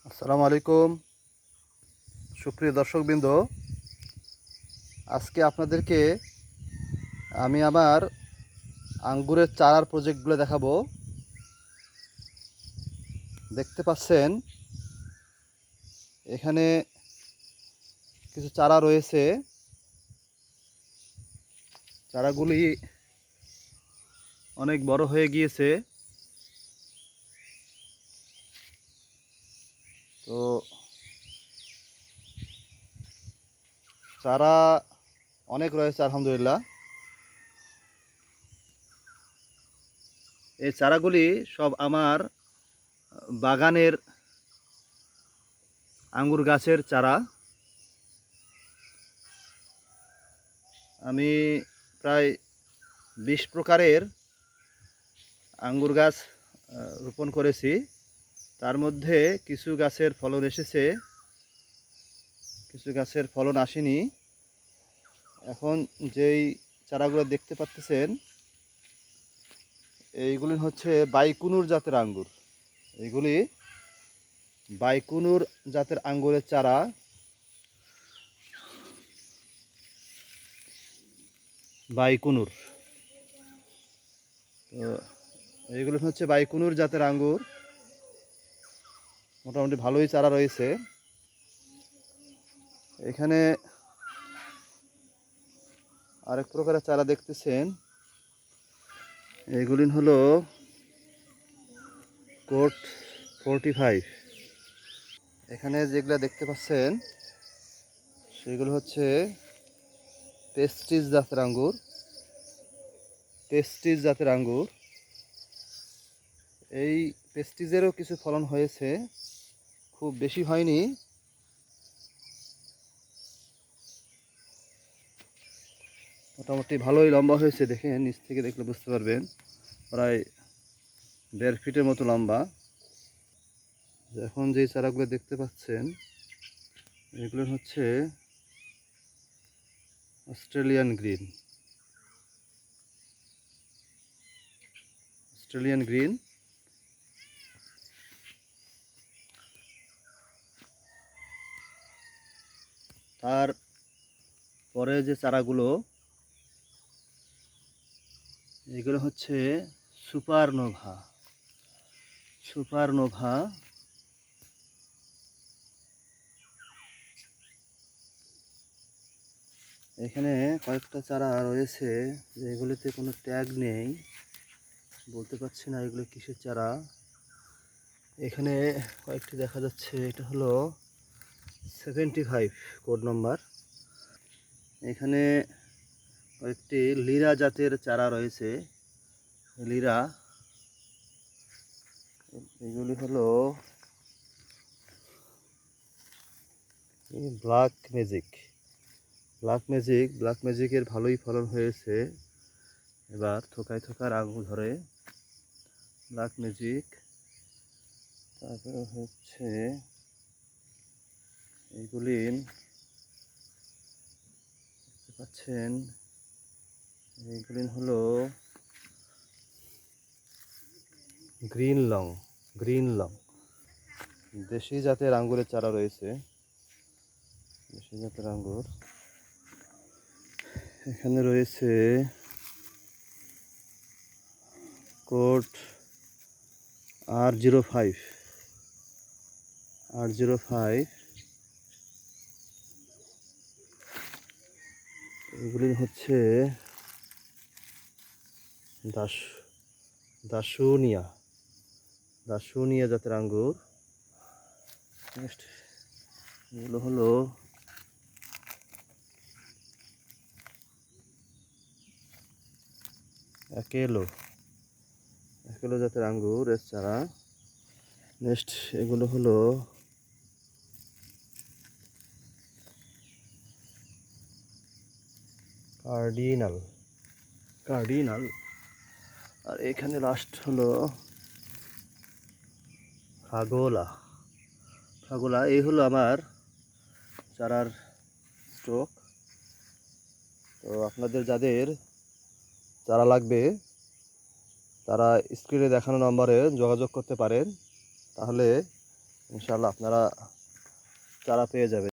আসসালামু আলাইকুম সুপ্রিয় দর্শকবৃন্দ। আজকে আপনাদেরকে আমি আমার আঙ্গুরের চারার প্রজেক্টগুলো দেখাবো। দেখতে পাচ্ছেন এখানে কিছু চারা রয়েছে। চারাগুলি অনেক বড় হয়ে গিয়েছে। তো চারা অনেক রয়েছে আলহামদুলিল্লাহ। এই চারাগুলি সব আমার বাগানের আঙ্গুর গাছের চারা। আমি প্রায় 20 প্রকারের আঙ্গুর গাছ রোপণ করেছি। তার মধ্যে কিছু গাছের ফলন এসেছে, কিছু গাছের ফলন আসেনি। এখন যেই চারাগুলো দেখতে পাচ্ছেন এইগুলি হচ্ছে বাইকুনুর জাতের আঙ্গুর। এইগুলি বাইকুনুর জাতের আঙ্গুরের চারা। বাইকুনুর, তো এইগুলি হচ্ছে বাইকুনুর জাতের আঙ্গুর। মোটামুটি ভালোই চারা রয়েছে এখানে। আরেক প্রকারের চারা দেখতেছেন, এইগুলি হলো কোট 45। এখানে যেগুলো দেখতে পাচ্ছেন সেগুলো হচ্ছে টেস্টিস জাতের আঙ্গুর। টেস্টিস জাতের আঙ্গুর, এই টেস্টিসেরও কিছু ফলন হয়েছে, খুব বেশি হয়নি। মোটামুটি ভালোই লম্বা হয়েছে, দেখে নিচ থেকে দেখলে বুঝতে পারবেন প্রায় 1.5 ফিটের মতো লম্বা। এখন যে চারাগুলো দেখতে পাচ্ছেন এগুলো হচ্ছে অস্ট্রেলিয়ান গ্রিন। অস্ট্রেলিয়ান গ্রিন, তার পরে যে চারাগুলো এগুলো হচ্ছে সুপারনোভা। সুপারনোভা, এখানে কয়েকটা চারা রয়েছে যেগুলিতে কোনো ট্যাগ নেই, বলতে পারছি না এগুলো কিসের চারা। এখানে কয়েকটি দেখা যাচ্ছে, এটা হলো 75 কোড নম্বর। এখানে কয়েকটি লিরা জাতের চারা রয়েছে। লিরা, এগুলি হলো ব্ল্যাক ম্যাজিক। ব্ল্যাক ম্যাজিকের ভালোই ফলন হয়েছে এবার, থোকায় থোকার আঙুর ধরে ব্ল্যাক ম্যাজিক। তারপরে হচ্ছে এইগুলি দেখতে পাচ্ছেন, এইগুলি হলো গ্রিন লং। গ্রিন লং দেশি জাতের আঙ্গুরের চারা রয়েছে, দেশি জাতের আঙ্গুর। এখানে রয়েছে কোড R05। এগুলি হচ্ছে দাসুনিয়া দাসুনিয়া জাতের আঙ্গুর। নেক্সট এগুলো হলো একেলো জাতের আঙ্গুর এর চারা। নেক্সট এগুলো হলো কার্ডিনাল। আর এখানে লাস্ট হলো ফাগোলা। এই হলো আমার চারার স্টক। তো আপনাদের যাদের চারা লাগবে তারা স্ক্রিনে দেখানো নম্বরে যোগাযোগ করতে পারেন। তাহলে ইনশাআল্লাহ আপনারা চারা পেয়ে যাবেন।